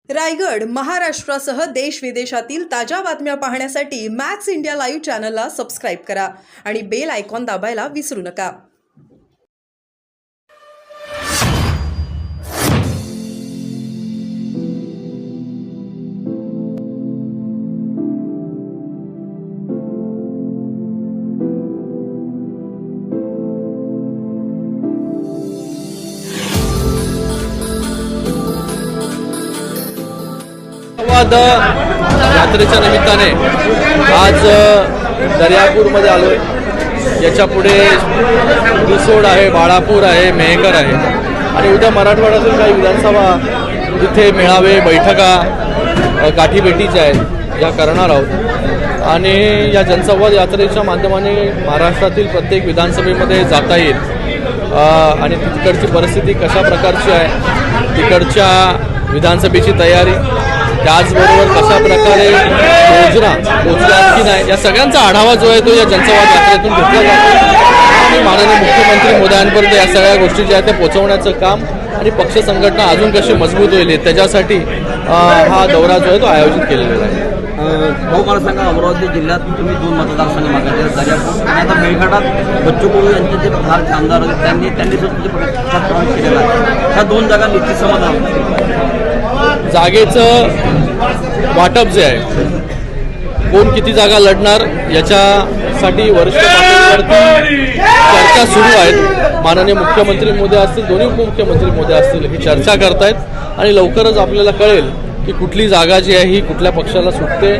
रायगड महाराष्ट्रासह देश विदेशातील ताज्या बातम्या पाहण्यासाठी मॅक्स इंडिया लाईव्ह चॅनलला सबस्क्राईब करा आणि बेल आयकॉन दाबायला विसरू नका. संवाद यात्रेच्या निमित्ताने आज दर्यापूरमध्ये आलोय. याच्या पुढे रिसोड आहे, बाळापूर आहे, मेहकर आहे आणि उद्या मराठवाड्यातील काही विधानसभा तिथे मेळावे बैठका गाठीभेटीच्या आहेत या करणार आहोत. आणि या जनसंवाद यात्रेच्या माध्यमाने महाराष्ट्रातील प्रत्येक विधानसभेमध्ये जाता येईल आणि तिकडची परिस्थिती कशा प्रकारची आहे, तिकडच्या विधानसभेची तयारी, त्याचबरोबर कशा प्रकारे योजना पोचल्या की नाही, या सगळ्यांचा आढावा जो आहे तो या जनसंवाद यात्रेतून घेतला जातो. आणि माननीय मुख्यमंत्री मोदयांपर्यंत या सगळ्या गोष्टी ज्या आहेत त्या पोहोचवण्याचं काम आणि पक्ष संघटना अजून कशी मजबूत होईल त्याच्यासाठी हा दौरा जो आहे तो आयोजित केलेला आहे. भाऊ मला सांगा, अमरावती जिल्ह्यात तुम्ही 2 मतदारसंघ मागितले, दर्यापूर आणि आता मेळघाटात बच्चू कडू यांचे जे प्रधान आमदार होते त्यांनी सुद्धा प्रचार प्रवेश केलेला आहे. ह्या 2 जागा निश्चित समाधान. जागेचं वाटप जे आहे, कोण किती जागा लढणार याच्यासाठी वरिष्ठ पातळीवरती चर्चा सुरू आहेत. माननीय मुख्यमंत्री मोदी असतील, दोन्ही उपमुख्यमंत्री मोदी असतील, ही चर्चा करतायत आणि लवकरच आपल्याला कळेल की कुठली जागा जी आहे ही कुठल्या पक्षाला सुटते.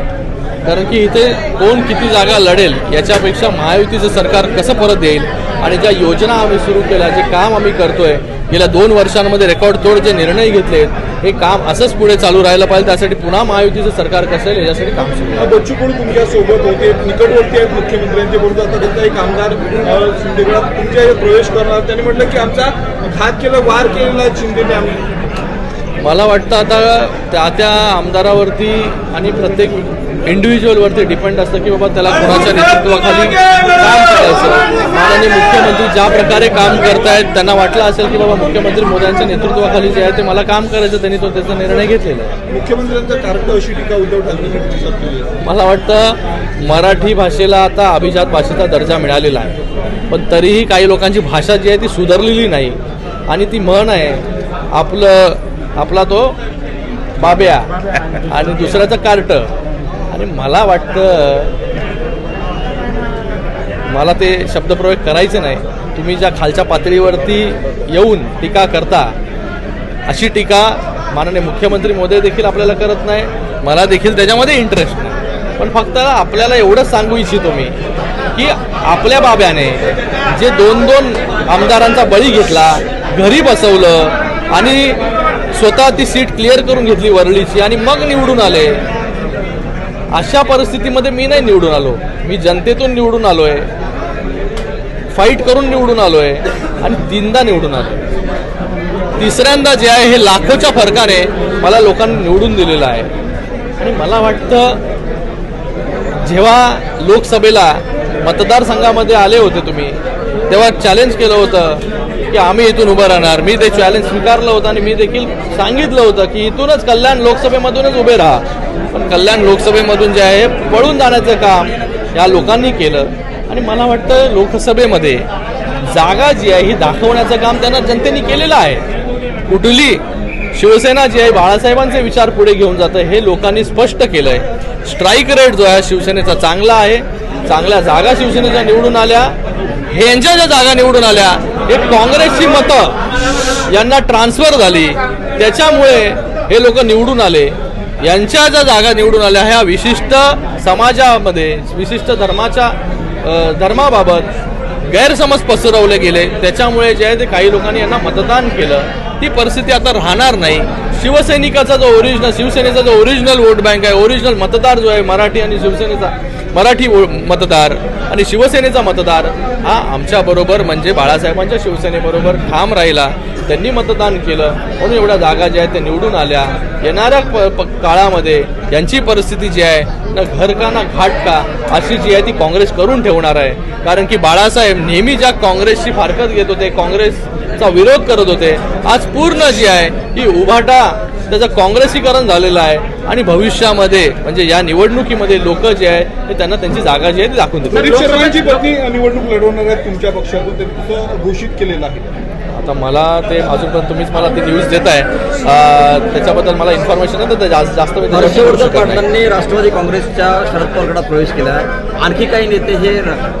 कारण की इथे कोण किती जागा लढेल याच्यापेक्षा महायुतीचं सरकार कसं परत येईल आणि ज्या योजना आम्ही सुरू केल्या, जे काम आम्ही करतोय गेल्या 2 वर्षांमध्ये रेकॉर्ड तोड जे निर्णय घेतले, हे काम असंच पुढे चालू राहायला पाहिजे. त्यासाठी पुन्हा महायुतीचं सरकार कसं येईल याच्यासाठी काम सुरू आहे. बच्चू कडू तुमच्या सोबत होते, निकटवर्ती आहेत मुख्यमंत्र्यांचे, बोलतो आता त्यांचा एक आमदार शिंदेगडात तुमच्या प्रवेश करणार. त्यांनी म्हटलं की आमचा घात केला, वार केलेला शिंदेने. आम्ही मला वाटतं आता त्या आमदारावरती आणि प्रत्येक इंडिव्हिज्युअलवरती डिपेंड असतं की बाबा त्याला कोणाच्या नेतृत्वाखाली काम करायचं. माननीय मुख्यमंत्री ज्या प्रकारे काम करतायत, त्यांना वाटलं असेल की बाबा मुख्यमंत्री मोदयांच्या नेतृत्वाखाली जे आहे ते मला काम करायचं, त्यांनी त्याचा निर्णय घेतलेला आहे. मुख्यमंत्र्यांचा कार्ट अशी टीका उद्धव ठाकरे. मला वाटतं मराठी भाषेला आता अभिजात भाषेचा दर्जा मिळालेला आहे, पण तरीही काही लोकांची भाषा जी आहे ती सुधारलेली नाही. आणि ती म्हण आहे, आपला तो बाब्या आणि दुसऱ्याचं कार्ट. आणि मला वाटतं मला ते शब्दप्रयोग करायचे नाही. तुम्ही ज्या खालच्या पातळीवरती येऊन टीका करता, अशी टीका माननीय मुख्यमंत्री मोदी देखील आपल्याला करत नाही, मला देखील त्याच्यामध्ये इंटरेस्ट नाही. पण फक्त आपल्याला एवढंच सांगू इच्छितो मी की आपल्या बाब्याने जे 2-2 आमदारांचा बळी घेतला, घरी बसवलं आणि स्वतः ती सीट क्लिअर करून घेतली वरळीची आणि मग निवडून आले. अशा परिस्थितीमध्ये मी नाही निवडून आलो, मी जनतेतून निवडून आलोय, फाईट करून निवडून आलोय आणि 3दा निवडून आलो. 3ऱ्यांदा जे आहे हे लाखोच्या फरकाने मला लोकांनी निवडून दिलेलं आहे. आणि मला वाटतं जेव्हा लोकसभेला मतदारसंघामध्ये आले होते तुम्ही, तेव्हा चॅलेंज केलं होतं की आम्ही इथून उभं राहणार. मी ते चॅलेंज स्वीकारलं होतं आणि मी देखील सांगितलं होतं की इथूनच कल्याण लोकसभेमधूनच उभे राहा. पण कल्याण लोकसभेमधून जे आहे पळून जाण्याचं काम या लोकांनी केलं. आणि मला वाटतं लोकसभेमध्ये जागा जी आहे ही दाखवण्याचं काम त्यांना जनतेने केलेलं आहे. कुठली शिवसेना जी आहे बाळासाहेबांचे विचार पुढे घेऊन जातं हे लोकांनी स्पष्ट केलंय. स्ट्राईक रेट जो आहे शिवसेनेचा चांगला आहे, चांगल्या जागा शिवसेनेच्या निवडून आल्या. हे यांच्या ज्या जागा निवडून आल्या हे काँग्रेसची मतं यांना ट्रान्सफर झाली, त्याच्यामुळे हे लोक निवडून आले. यांच्या ज्या जागा निवडून आल्या ह्या विशिष्ट समाजामध्ये विशिष्ट धर्माबाबत गैरसमज पसरवले गेले, त्याच्यामुळे जे आहे ते काही लोकांनी यांना मतदान केलं. ती परिस्थिती आता राहणार नाही. शिवसैनिकाचा जो शिवसेनेचा जो ओरिजिनल वोट बँक आहे, ओरिजिनल मतदार जो आहे मराठी आणि शिवसेनेचा मराठी मतदार आणि शिवसेनेचा मतदार हा आमच्याबरोबर म्हणजे बाळासाहेबांच्या शिवसेनेबरोबर ठाम राहिला. त्यांनी मतदान केलं म्हणून एवढ्या जागा ज्या आहेत त्या निवडून आल्या. येणाऱ्या काळामध्ये यांची परिस्थिती जी आहे ना घर का ना घाट का अशी जी आहे ती काँग्रेस करून ठेवणार आहे. कारण की बाळासाहेब नेहमी ज्या काँग्रेसची फारकत घेत होते, काँग्रेसचा विरोध करत होते, आज पूर्ण जी आहे ही उभाटा त्याचं काँग्रेसीकरण झालेलं आहे आणि भविष्यामध्ये म्हणजे या निवडणुकीमध्ये लोक जे आहे ते त्यांना त्यांची जागा जी आहे ती दाखवून देतात. प्रदीप शर्मांची पत्नी निवडणूक लढवणार आहेत तुमच्या पक्षातून, ते तिथं घोषित केलेलं आहे. आता मला ते अजूनपर्यंत तुम्हीच मला ती न्यूज देताय, त्याच्याबद्दल मला इन्फॉर्मेशन आहे तर जास्त मी त्याच्यावर बोलू हर्षवर्धन शकत नाही. पाटलांनी राष्ट्रवादी काँग्रेसच्या शरद पवार गटात प्रवेश केला आहे. आणखी काही नेते हे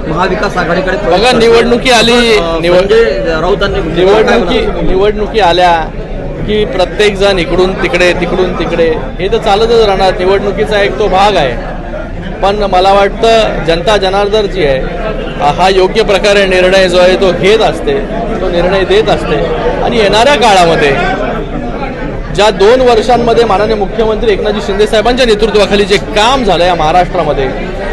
महाविकास आघाडीकडे प्रवेश बघा, करतात. निवडणुकी आली, म्हणजे राऊतांनी निवडणुकी आल्या की प्रत्येक जण इकडून तिकडे तिकडून तिकडे हे तर चालतच राहणार. निवडणुकीचा एक तो भाग आहे. पण मला वाटतं जनता जनार्दन जी आहे हा योग्य प्रकारे निर्णय जो आहे तो घेत असते, तो निर्णय देत असते. आणि येणाऱ्या काळामध्ये ज्या 2 वर्षांमध्ये माननीय मुख्यमंत्री एकनाथजी शिंदे साहेबांच्या नेतृत्वाखाली जे काम झालं या महाराष्ट्रामध्ये,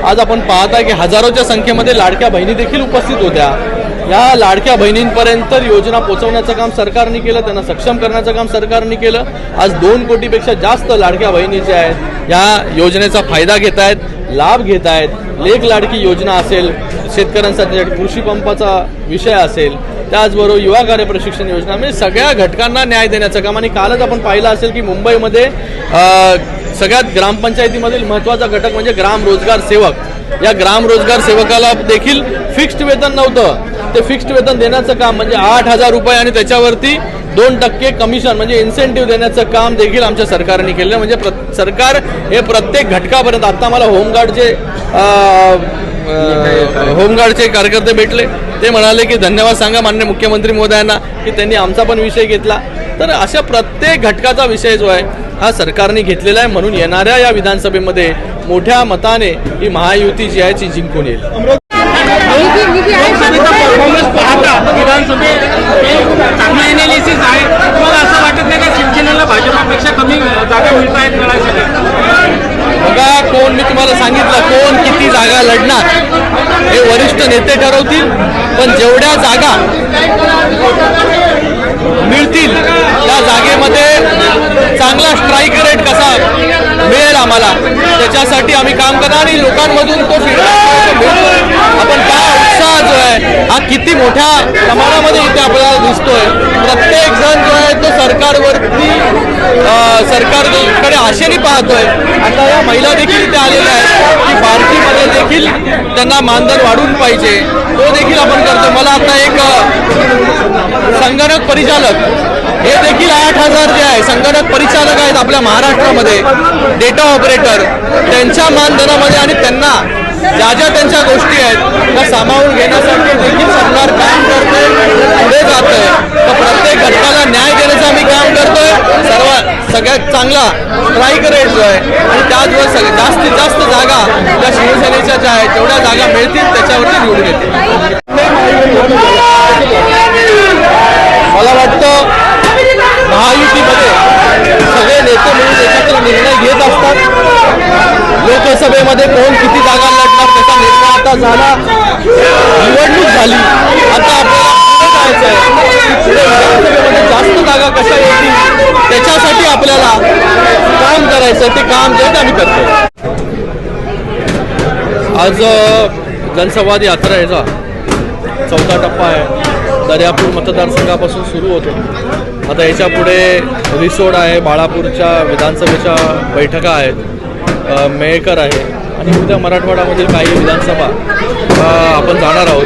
आज आपण पाहता की हजारोच्या संख्येमध्ये लाडक्या बहिणी देखील उपस्थित होत्या. या लाडक्या बहिणींपर्यंत योजना पोहोचवण्याचं काम सरकारने केलं, त्यांना सक्षम करण्याचं काम सरकारने केलं. आज 2 कोटीपेक्षा जास्त लाडक्या बहिणी ज्या आहेत या योजनेचा फायदा घेत आहेत, लाभ घेत आहेत. लेक लाडकी योजना असेल, शेतकऱ्यांसाठी कृषी पंपाचा विषय असेल, त्याचबरोबर युवा कार्य प्रशिक्षण योजना, म्हणजे सगळ्या घटकांना न्याय देण्याचं काम. आणि कालच आपण पाहिलं असेल की मुंबईमध्ये सगळ्यात ग्रामपंचायतीमधील महत्त्वाचा घटक म्हणजे ग्राम रोजगार सेवक. या ग्राम रोजगार सेवकाला देखील फिक्स्ड वेतन नव्हतं, ते फिक्स्ड वेतन देण्याचं काम म्हणजे 8,000 रुपये आणि त्याच्यावरती 2% कमिशन म्हणजे इन्सेंटिव्ह देण्याचं काम देखील आमच्या सरकारने केलं. म्हणजे सरकार हे प्रत्येक घटकापर्यंत. आता मला होमगार्डचे कार्यकर्ते भेटले, ते म्हणाले की धन्यवाद सांगा माननीय मुख्यमंत्री महोदयांना की त्यांनी आमचा पण विषय घेतला. तर अशा प्रत्येक घटकाचा विषय जो आहे हा सरकारने घेतलेला आहे. म्हणून येणाऱ्या या विधानसभेमध्ये मोठ्या मताने ही महायुती जी आहे ती जिंकून येईल. परफॉर्मन्स पाहता विधानसभेत चांगलं एनालिसिस आहे. तुम्हाला असं वाटत नाही का शिवसेनेला भाजपापेक्षा कमी जागा मिळत आहेत लढायसाठी? बघा, मी तुम्हाला सांगितलं कोण किती जागा लढणार हे वरिष्ठ नेते ठरवतील. पण जेवढ्या जागा मिळतील त्या जागेमध्ये चांगला स्ट्राईक रेट कसा मिळेल आम्हाला त्याच्यासाठी आम्ही काम करणार. आणि लोकांमधून तो फीडबॅक मिळतो. आपण काय उत्साह जो आहे हा किती मोठ्या प्रमाणामध्ये इथे आपल्याला दिसतोय. प्रत्येक जण जो आहे तो सरकारकडे आशेने पाहतोय. आता या महिला देखील इथे आलेल्या आहेत की पार्टीमध्ये देखील त्यांना मानधन वाढवून पाहिजे, तो देखील आपण करतो. मला आता एक संगणक परिचालक हे देखील 8,000 जे आहे संगणक परिचालक आहेत आपल्या महाराष्ट्रामध्ये, डेटा ऑपरेटर, त्यांच्या मानधनामध्ये आणि त्यांना ज्या ज्या त्यांच्या गोष्टी आहेत त्या सामावून घेण्यासाठी देखील सरकार काम करतोय, पुढे जातोय. तर प्रत्येक घटकाला न्याय देण्याचं आम्ही काम करतोय. सगळ्यात चांगला स्ट्राईक रेट जो आहे आणि त्याचबरोबर जास्तीत जास्त जागा ज्या शिवसेनेच्या ज्या आहेत तेवढ्या जागा मिळतील त्याच्यावरती निवडून येतील. मला वाटतं महायुतीमध्ये सगळे नेते मिळून एकत्र निर्णय घेत असतात. लोकसभेमध्ये कोण किती जागा लढणार त्याचा निर्णय आता झाला, निवडणूक झाली. आता आपल्याला पुढे जायचं आहे. पुढे विधानसभेमध्ये जास्त जागा कशा येतील त्याच्यासाठी आपल्याला काम करायचं, ते काम जे आम्ही करतो. आज जनसंवाद यात्रा याचा 4था टप्पा आहे. दर्यापूर मतदारसंघापासून सुरू होतो. आता याच्या पुढे रिसोड आहे, बाळापूरच्या विधानसभेच्या बैठका आहेत, मेळकर आहे आणि उद्या मराठवाड्यामधील काही विधानसभा आपण जाणार आहोत.